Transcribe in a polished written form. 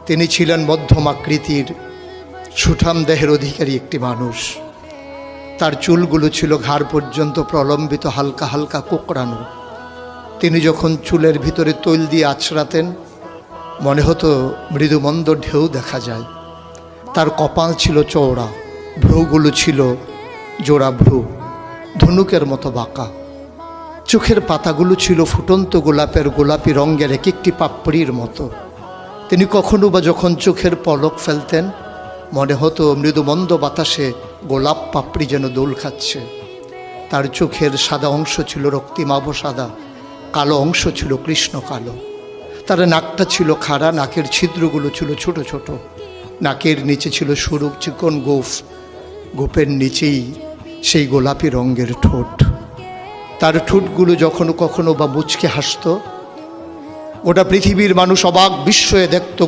তিনি ছিলেন মধ্যম আকৃতির সুঠাম দেহের অধিকারী একটি মানুষ। তার চুলগুলো ছিল ঘাড় পর্যন্ত প্রলম্বিত, হালকা হালকা কোঁকড়ানো। তিনি যখন চুলের ভিতরে তৈল দিয়ে আছড়াতেন মনে হতো মৃদুমন্দ ঢেউ দেখা যায়। তার কপাল ছিল চওড়া, ভ্রুগুলো ছিল জোড়া ভ্রু, ধনুকের মতো বাঁকা। চোখের পাতাগুলো ছিল ফুটন্ত গোলাপের গোলাপি রঙের এক একটি পাপড়ির মতো। তিনি কখনো বা যখন চোখের পলক ফেলতেন মনে হতো মৃদুমন্দ বাতাসে গোলাপ পাপড়ি যেন দোল খাচ্ছে। তার চোখের সাদা অংশ ছিল রক্তিমাভ সাদা, কালো অংশ ছিল কৃষ্ণ কালো। তার নাকটা ছিল খাড়া, নাকের ছিদ্রগুলো ছিল ছোট ছোট। নাকের নিচে ছিল সরু চিকন গোঁফ, গোঁফের নিচেই সেই গোলাপি রঙের ঠোঁট। তার ঠোঁটগুলো যখন কখনো বা মুচকে হাসত, গোটা পৃথিবীর মানুষ অবাক বিস্ময়ে দেখত।